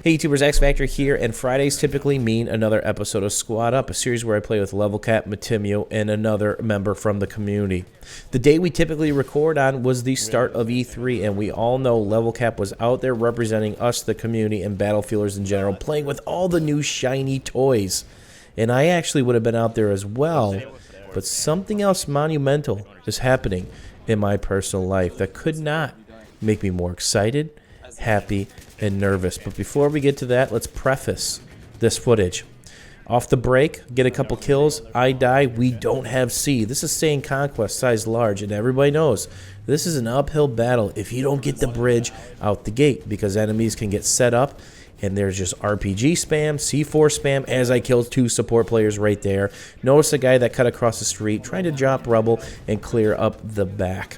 Hey YouTubers, X Factor here, and Fridays typically mean another episode of Squad Up, a series where I play with Level Cap, Matimio, and another member from the community. The day we typically record on was the start of E3, and we all know Level Cap was out there representing us, the community, and Battlefielders in general, playing with all the new shiny toys. And I actually would have been out there as well, but something else monumental is happening in my personal life that could not make me more excited, happy, and nervous. But before we get to that, let's preface this footage. Off the break, get a couple kills, I die, we don't have C. This is Seine Conquest, size large, and everybody knows this is an uphill battle if you don't get the bridge out the gate, because enemies can get set up, and there's just RPG spam, C4 spam, as I killed 2 support players right there. Notice a guy that cut across the street, trying to drop rubble and clear up the back.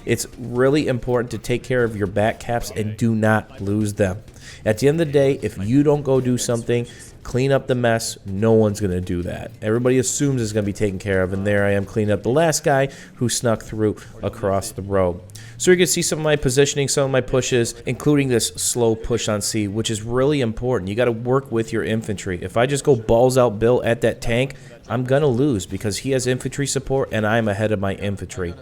It's really important to take care of your back caps and do not lose them. At the end of the day, if you don't go do something, clean up the mess, no one's going to do that. Everybody assumes it's going to be taken care of, and there I am cleaning up the last guy who snuck through across the road. So you can see some of my positioning, some of my pushes, including this slow push on C, which is really important. You got to work with your infantry. If I just go balls out Bill at that tank, I'm going to lose because he has infantry support and I'm ahead of my infantry.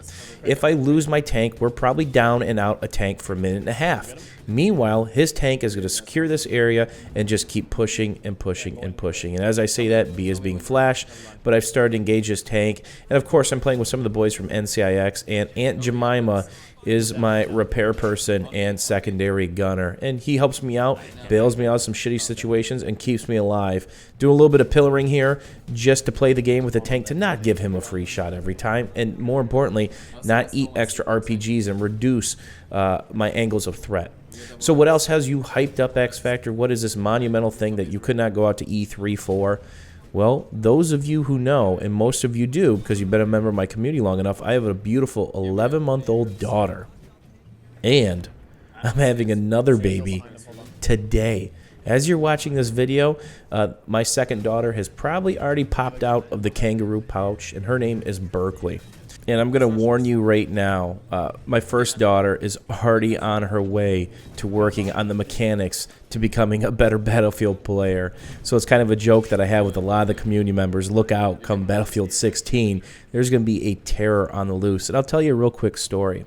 If I lose my tank, we're probably down and out a tank for a minute and a half. Meanwhile, his tank is going to secure this area and just keep pushing and pushing and pushing. And as I say that, B is being flashed, but I've started to engage his tank. And of course, I'm playing with some of the boys from NCIX, and Aunt Jemima is my repair person and secondary gunner. And he helps me out, bails me out of some shitty situations, and keeps me alive. Do a little bit of pillaring here just to play the game with the tank, to not give him a free shot every time. And more importantly, not eat extra RPGs and reduce my angles of threat. So what else has you hyped up, X Factor? What is this monumental thing that you could not go out to E3 for? Well, those of you who know, and most of you do, because you've been a member of my community long enough, I have a beautiful 11-month-old daughter. And I'm having another baby today. As you're watching this video, my second daughter has probably already popped out of the kangaroo pouch, and her name is Berkeley. And I'm going to warn you right now, my first daughter is already on her way to working on the mechanics to becoming a better Battlefield player. So it's kind of a joke that I have with a lot of the community members. Look out, come Battlefield 16, there's going to be a terror on the loose. And I'll tell you a real quick story.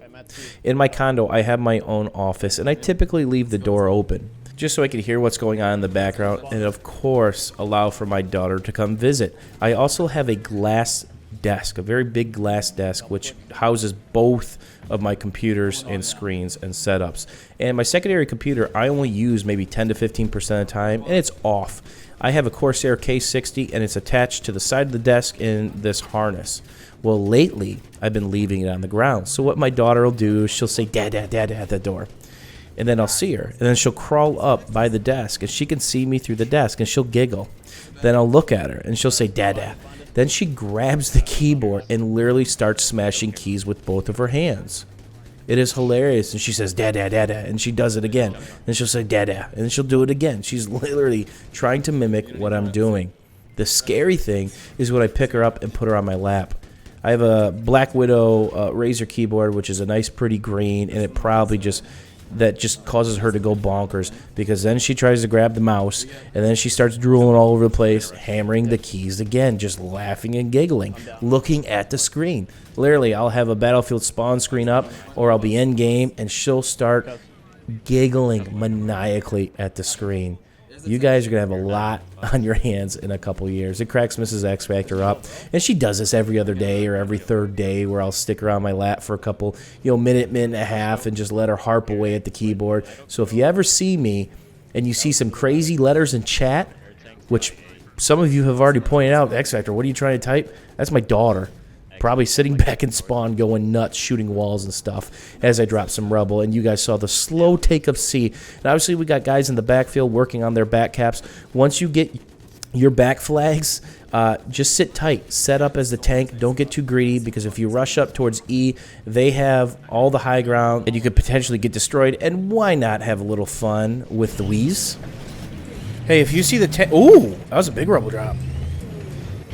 In my condo, I have my own office, and I typically leave the door open, just so I can hear what's going on in the background, and of course, allow for my daughter to come visit. I also have a glass desk, a very big glass desk, which houses both of my computers and screens and setups. And my secondary computer, I only use maybe 10 to 15% of the time, and it's off. I have a Corsair K60, and it's attached to the side of the desk in this harness. Well, lately, I've been leaving it on the ground. So what my daughter will do is she'll say, "Dad, Dad, Dad," at the door. And then I'll see her, and then she'll crawl up by the desk, and she can see me through the desk, and she'll giggle. Then I'll look at her, and she'll say, "Dad, Dad." Then she grabs the keyboard and literally starts smashing keys with both of her hands. It is hilarious. And she says, "Dad, Dad, Dad, Dad," and she does it again. And she'll say, "Dad, Dad," and then she'll do it again. She's literally trying to mimic what I'm doing. The scary thing is when I pick her up and put her on my lap. I have a Black Widow Razer keyboard, which is a nice, pretty green, and it probably just causes her to go bonkers, because then she tries to grab the mouse, and then she starts drooling all over the place, hammering the keys again, just laughing and giggling, looking at the screen. Literally, I'll have a Battlefield spawn screen up, or I'll be in game, and she'll start giggling maniacally at the screen. You guys are going to have a lot on your hands in a couple years. It cracks Mrs. X Factor up. And she does this every other day or every third day, where I'll stick her on my lap for a couple, minute and a half, and just let her harp away at the keyboard. So if you ever see me and you see some crazy letters in chat, which some of you have already pointed out, X Factor, what are you trying to type? That's my daughter. Probably sitting back in spawn going nuts, shooting walls and stuff as I drop some rubble. And you guys saw the slow take of C. And obviously we got guys in the backfield working on their back caps. Once you get your back flags, just sit tight. Set up as the tank. Don't get too greedy, because if you rush up towards E, they have all the high ground and you could potentially get destroyed. And why not have a little fun with the Wheeze? Hey, if you see the tank... Ooh, that was a big rubble drop.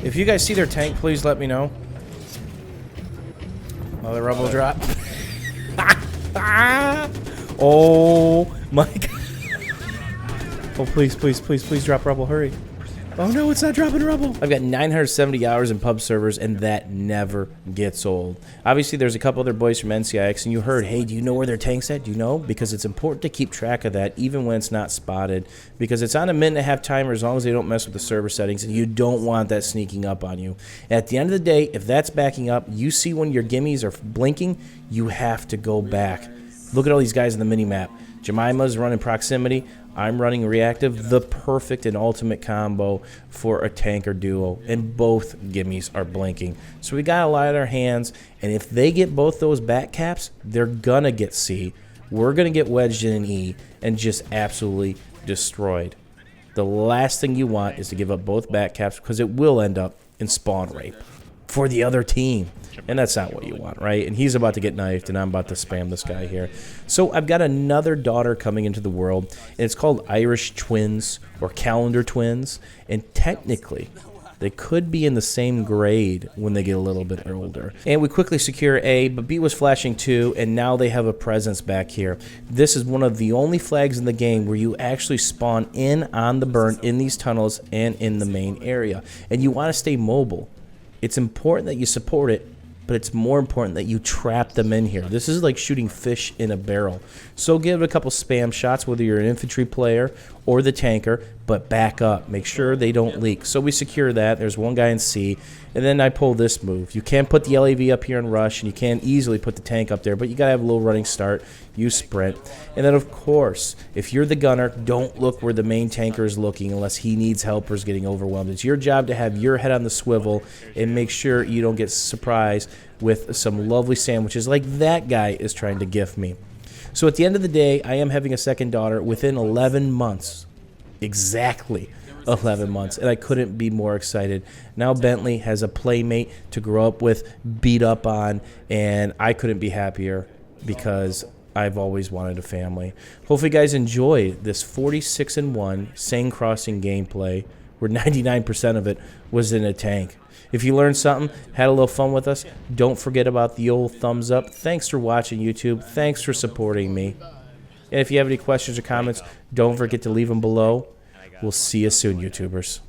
If you guys see their tank, please let me know. Another rubble drop. Oh my god. Oh, please, please, please, please drop rubble. Hurry. Oh, no, it's not dropping rubble. I've got 970 hours in pub servers, and that never gets old. Obviously, there's a couple other boys from NCIX, and you heard, hey, do you know where their tank's at? Do you know? Because it's important to keep track of that, even when it's not spotted, because it's on a minute-and-a-half timer as long as they don't mess with the server settings, and you don't want that sneaking up on you. At the end of the day, if that's backing up, you see when your gimmies are blinking, you have to go back. Look at all these guys in the mini-map. Jemima's running proximity. I'm running reactive, the perfect and ultimate combo for a tanker duo, and both gimmies are blinking. So we got a lot on our hands, and if they get both those back caps, they're going to get C. We're going to get wedged in an E and just absolutely destroyed. The last thing you want is to give up both back caps because it will end up in spawn rape for the other team. And that's not what you want, right? And he's about to get knifed, and I'm about to spam this guy here. So I've got another daughter coming into the world, and it's called Irish twins or calendar twins. And technically, they could be in the same grade when they get a little bit older. And we quickly secure A, but B was flashing too, and now they have a presence back here. This is one of the only flags in the game where you actually spawn in on the burn in these tunnels and in the main area. And you want to stay mobile. It's important that you support it, but it's more important that you trap them in here. This is like shooting fish in a barrel. So give it a couple spam shots, whether you're an infantry player or the tanker, but back up. Make sure they don't leak. So we secure that. There's one guy in C, and then I pull this move. You can't put the LAV up here and rush, and you can't easily put the tank up there, but you got to have a little running start. You sprint. And then, of course, if you're the gunner, don't look where the main tanker is looking unless he needs helpers getting overwhelmed. It's your job to have your head on the swivel and make sure you don't get surprised with some lovely sandwiches like that guy is trying to gift me. So at the end of the day, I am having a second daughter within 11 months. Exactly 11 months. And I couldn't be more excited. Now Bentley has a playmate to grow up with, beat up on, and I couldn't be happier because I've always wanted a family. Hopefully you guys enjoy this 46-1 Seine Crossing gameplay where 99% of it was in a tank. If you learned something, had a little fun with us, don't forget about the old thumbs up. Thanks for watching, YouTube. Thanks for supporting me. And if you have any questions or comments, don't forget to leave them below. We'll see you soon, YouTubers.